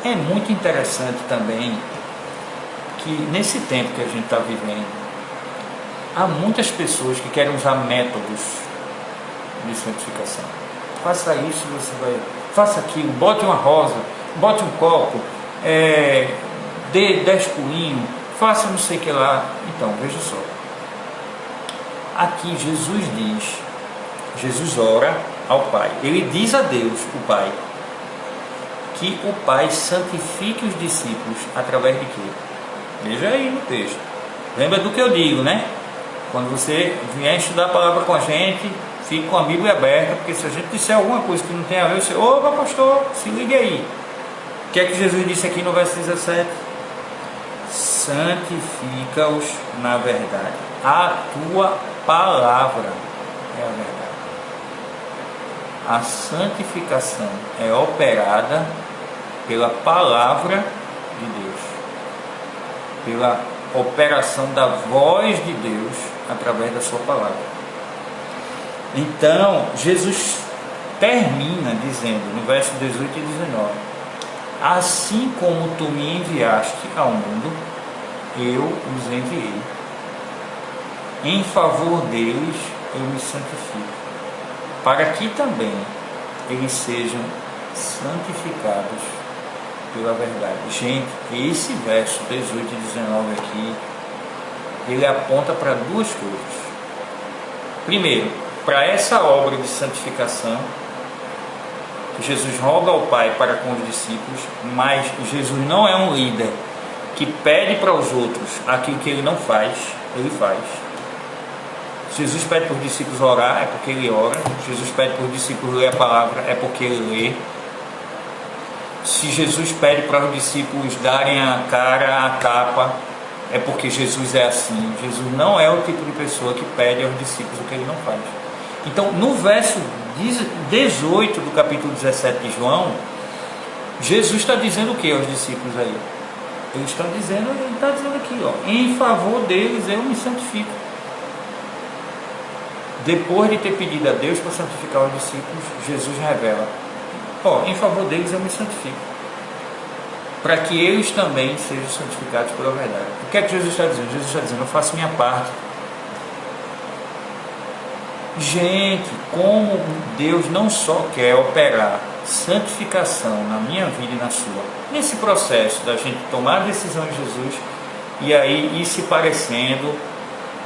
É muito interessante também que nesse tempo que a gente está vivendo, há muitas pessoas que querem usar métodos de santificação. Faça isso, você vai, faça aquilo, bote uma rosa, bote um copo, dê 10 pulinhos, faça não sei o que lá. Então, veja só, aqui Jesus ora ao Pai, ele diz a Deus, o Pai, que o Pai santifique os discípulos através de quê? Veja aí no texto, lembra do que eu digo, né? Quando você vier estudar a palavra com a gente, fique com a Bíblia aberta, porque se a gente disser alguma coisa que não tem a ver, você: opa, pastor, se ligue aí. O que é que Jesus disse aqui no verso 17? Santifica-os na verdade. A tua palavra é a verdade. A santificação é operada pela palavra de Deus, pela operação da voz de Deus através da sua palavra. Então Jesus termina dizendo no verso 18 e 19: assim como tu me enviaste ao mundo, eu os enviei. Em favor deles eu me santifico, para que também eles sejam santificados pela verdade. Gente, esse verso 18 e 19 aqui, ele aponta para duas coisas. Primeiro, para essa obra de santificação, que Jesus roga ao Pai para com os discípulos, mas Jesus não é um líder que pede para os outros aquilo que ele não faz, ele faz. Jesus pede para os discípulos orar, é porque ele ora. Jesus pede para os discípulos ler a palavra, é porque ele lê. Se Jesus pede para os discípulos darem a cara, a capa, é porque Jesus é assim. Jesus não é o tipo de pessoa que pede aos discípulos o que ele não faz. Então, no verso 18 do capítulo 17 de João, Jesus está dizendo o que aos discípulos aí? Eles estão dizendo, ele está dizendo aqui, ó, em favor deles eu me santifico. Depois de ter pedido a Deus para santificar os discípulos, Jesus revela, ó, em favor deles eu me santifico, para que eles também sejam santificados pela verdade. O que é que Jesus está dizendo? Jesus está dizendo, eu faço minha parte. Gente, como Deus não só quer operar santificação na minha vida e na sua, nesse processo da gente tomar a decisão de Jesus e aí ir se parecendo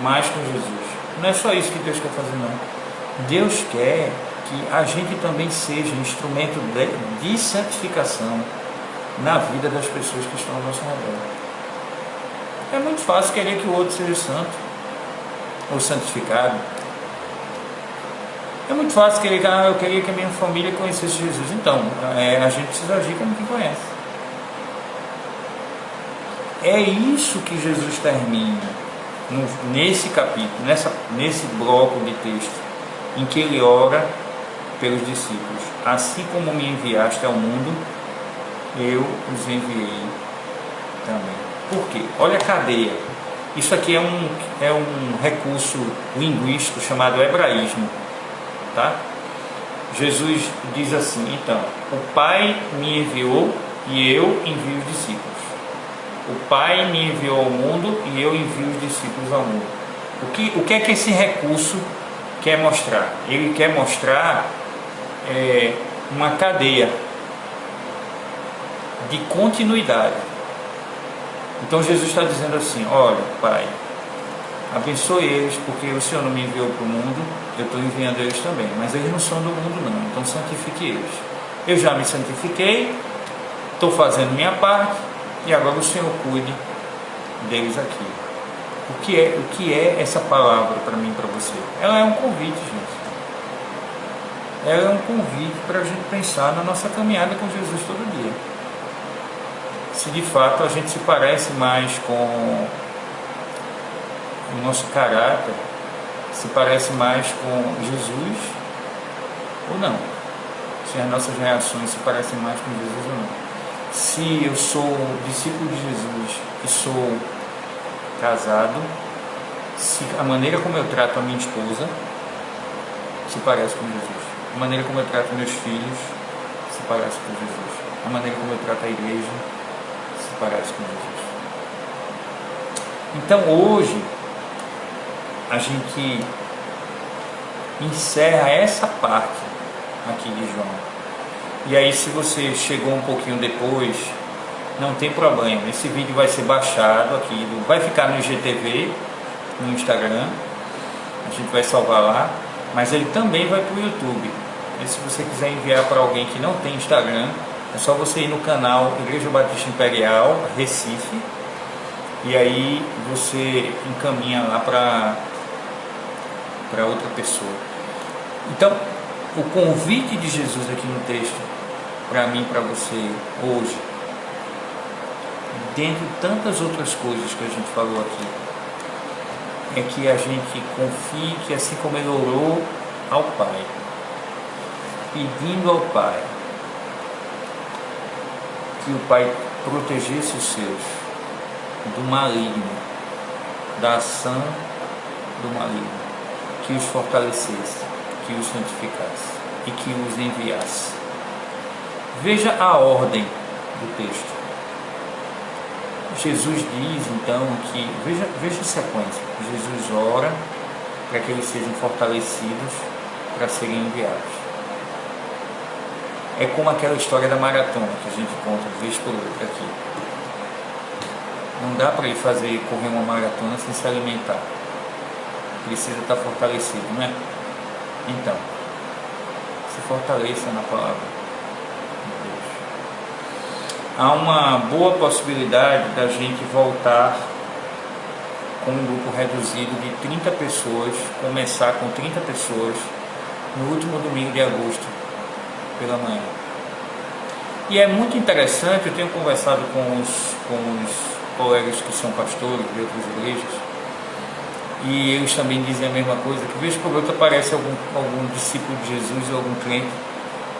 mais com Jesus. Não é só isso que Deus quer fazer, não. Deus quer que a gente também seja instrumento de santificação na vida das pessoas que estão ao nosso redor. É muito fácil querer que o outro seja santo ou santificado. É muito fácil querer que eu queria que a minha família conhecesse Jesus. Então, a gente precisa agir como quem conhece. É isso que Jesus termina nesse capítulo, nesse bloco de texto, em que ele ora pelos discípulos. Assim como me enviaste ao mundo, eu os enviei também. Por quê? Olha a cadeia. Isso aqui é um recurso linguístico chamado hebraísmo. Tá? Jesus diz assim, então, o Pai me enviou e eu envio os discípulos. O Pai me enviou ao mundo e eu envio os discípulos ao mundo. O que é que esse recurso quer mostrar? Ele quer mostrar uma cadeia de continuidade. Então Jesus está dizendo assim, olha, Pai, abençoe eles, porque o Senhor não me enviou para o mundo, eu estou enviando eles também, mas eles não são do mundo não, então santifique eles. Eu já me santifiquei, estou fazendo minha parte, e agora o Senhor cuide deles aqui. O que é essa palavra para mim e para você? Ela é um convite, gente. Ela é um convite para a gente pensar na nossa caminhada com Jesus todo dia. Se de fato a gente se parece mais com o nosso caráter, se parece mais com Jesus ou não. Se as nossas reações se parecem mais com Jesus ou não. Se eu sou discípulo de Jesus e sou casado, se a maneira como eu trato a minha esposa se parece com Jesus, a maneira como eu trato meus filhos se parece com Jesus, a maneira como eu trato a igreja se parece com Jesus. Então hoje a gente encerra essa parte aqui de João. E aí, se você chegou um pouquinho depois, não tem problema, esse vídeo vai ser baixado aqui, vai ficar no IGTV, no Instagram, a gente vai salvar lá, mas ele também vai para o YouTube. E se você quiser enviar para alguém que não tem Instagram, é só você ir no canal Igreja Batista Imperial Recife, e aí você encaminha lá para outra pessoa. Então, o convite de Jesus aqui no texto, para mim e para você hoje, dentre tantas outras coisas que a gente falou aqui, é que a gente confie que assim como ele orou ao Pai, pedindo ao Pai que o Pai protegesse os seus do maligno, da ação do maligno, que os fortalecesse, que os santificasse e que os enviasse. Veja a ordem do texto. Jesus diz então que, veja a sequência, Jesus ora para que eles sejam fortalecidos para serem enviados. É como aquela história da maratona que a gente conta vez por outra aqui. Não dá para ele correr uma maratona sem se alimentar. Precisa estar fortalecido, não é? Então, se fortaleça na palavra. Há uma boa possibilidade da gente voltar com um grupo reduzido de 30 pessoas, começar com 30 pessoas no último domingo de agosto, pela manhã. E é muito interessante, eu tenho conversado com os colegas que são pastores de outras igrejas, e eles também dizem a mesma coisa, que vez por outra aparece algum discípulo de Jesus ou algum crente,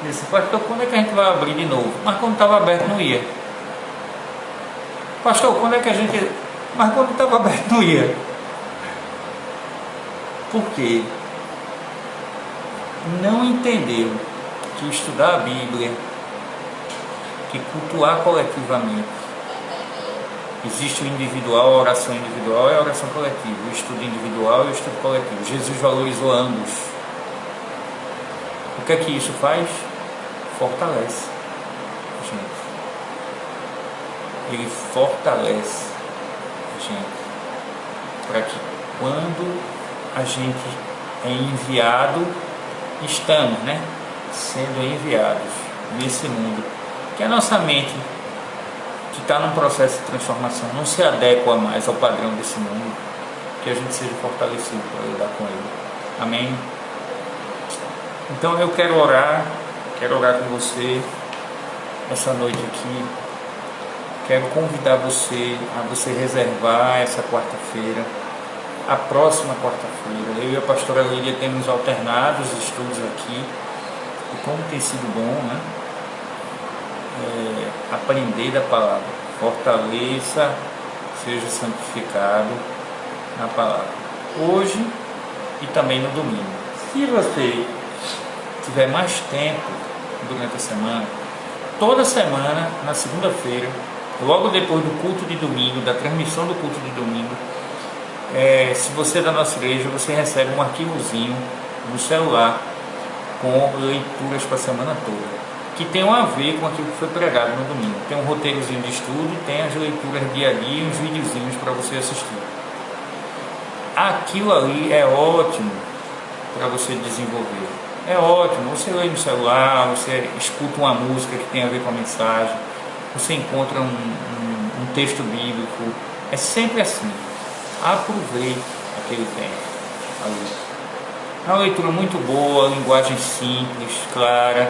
e disse, pastor, quando é que a gente vai abrir de novo? Mas quando estava aberto não ia. Pastor, quando é que a gente... Mas quando estava aberto não ia. Por quê? Não entendeu que estudar a Bíblia, que cultuar coletivamente, existe o individual, a oração individual e a oração coletiva, o estudo individual e o estudo coletivo. Jesus valorizou ambos. O que é que isso faz? Fortalece, gente. Ele fortalece a gente, para que quando a gente é enviado, estamos, sendo enviados nesse mundo, que a nossa mente, que está num processo de transformação, não se adequa mais ao padrão desse mundo, que a gente seja fortalecido para lidar com ele. Amém? Então eu quero orar com você essa noite aqui. Quero convidar você a você reservar essa quarta-feira, a próxima quarta-feira. Eu e a pastora Lídia temos alternado os estudos aqui, e como tem sido bom, aprender da palavra. Fortaleça, seja santificado na palavra, hoje e também no domingo. Se você tiver mais tempo durante a semana, toda semana, na segunda-feira, logo depois do culto de domingo, da transmissão do culto de domingo, se você é da nossa igreja, você recebe um arquivozinho no celular com leituras para a semana toda, que tem a ver com aquilo que foi pregado no domingo. Tem um roteirozinho de estudo, tem as leituras dia a dia e uns videozinhos para você assistir. Aquilo ali é ótimo para você desenvolver. É ótimo, você lê no celular, você escuta uma música que tem a ver com a mensagem, você encontra um texto bíblico, é sempre assim. Aproveite aquele tempo ali. É uma leitura muito boa, linguagem simples, clara,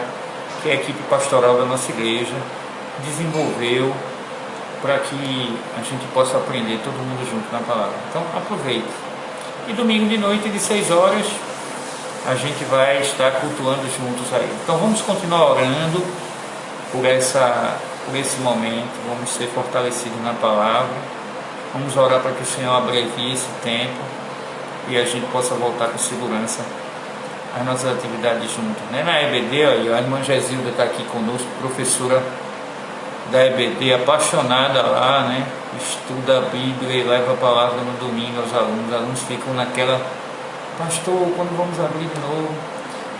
que a equipe pastoral da nossa igreja desenvolveu para que a gente possa aprender todo mundo junto na palavra. Então aproveite. E domingo de noite, de 6 horas, a gente vai estar cultuando juntos aí. Então vamos continuar orando por esse momento, vamos ser fortalecidos na palavra, vamos orar para que o Senhor abrevie esse tempo e a gente possa voltar com segurança às nossas atividades juntos. Na EBD, a irmã Gesilda está aqui conosco, professora da EBD, apaixonada lá, estuda a Bíblia e leva a palavra no domingo aos alunos. Os alunos ficam naquela: pastor, quando vamos abrir de novo?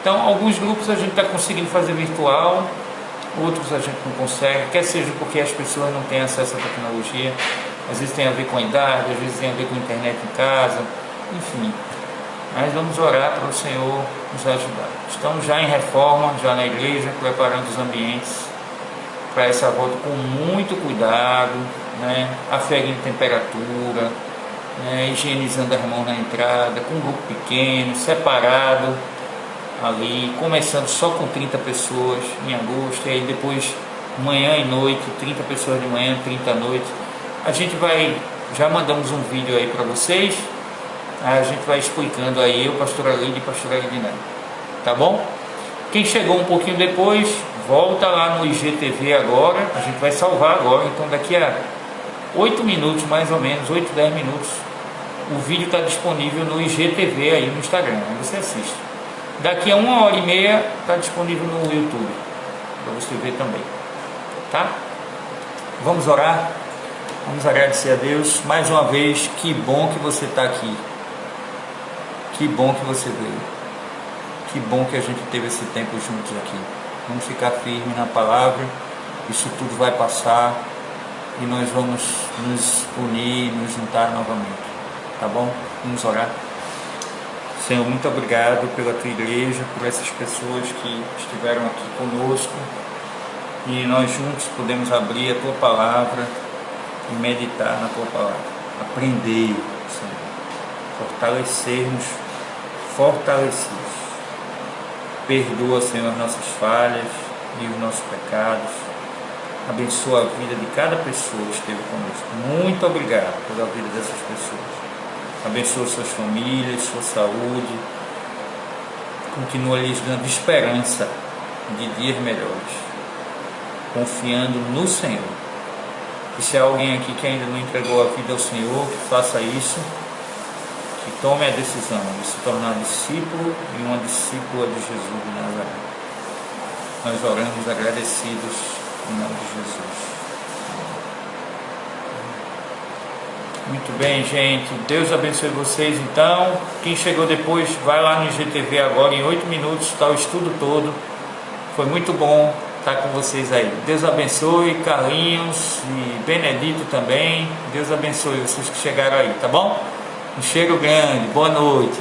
Então, alguns grupos a gente está conseguindo fazer virtual, outros a gente não consegue, quer seja porque as pessoas não têm acesso à tecnologia, às vezes tem a ver com a idade, às vezes tem a ver com a internet em casa, enfim. Mas vamos orar para o Senhor nos ajudar. Estamos já em reforma, já na igreja, preparando os ambientes para essa volta com muito cuidado, aferindo temperatura, higienizando as mãos na entrada, com um grupo pequeno, separado ali, começando só com 30 pessoas em agosto, e aí depois manhã e noite, 30 pessoas de manhã, 30 à noite. A gente já mandamos um vídeo aí para vocês, a gente vai explicando aí, eu, pastora Lídia e pastora Edinelli, tá bom? Quem chegou um pouquinho depois, volta lá no IGTV agora, a gente vai salvar agora, então daqui a 8 minutos mais ou menos, 8, 10 minutos, o vídeo está disponível no IGTV aí no Instagram, aí você assiste. Daqui a 1h30 está disponível no YouTube, para você ver também, tá? Vamos orar, vamos agradecer a Deus, mais uma vez, que bom que você está aqui, que bom que você veio, que bom que a gente teve esse tempo juntos aqui. Vamos ficar firmes na palavra, isso tudo vai passar e nós vamos nos unir, nos juntar novamente, tá bom? Vamos orar. Senhor, muito obrigado pela tua igreja, por essas pessoas que estiveram aqui conosco e nós juntos podemos abrir a tua palavra e meditar na tua palavra, aprender, Senhor, fortalecermos, fortalecidos. Perdoa, Senhor, as nossas falhas e os nossos pecados. Abençoa a vida de cada pessoa que esteve conosco. Muito obrigado pela vida dessas pessoas. Abençoa suas famílias, sua saúde. Continua lhes dando esperança de dias melhores. Confiando no Senhor. E se há alguém aqui que ainda não entregou a vida ao Senhor, que faça isso, que tome a decisão de se tornar discípulo e uma discípula de Jesus de Nazaré. Nós oramos agradecidos em nome de Jesus. Muito bem, gente. Deus abençoe vocês. Então, quem chegou depois, vai lá no IGTV agora. Em 8 minutos está o estudo todo. Foi muito bom estar com vocês aí. Deus abençoe, Carlinhos e Benedito também. Deus abençoe vocês que chegaram aí, tá bom? Um cheiro grande. Boa noite.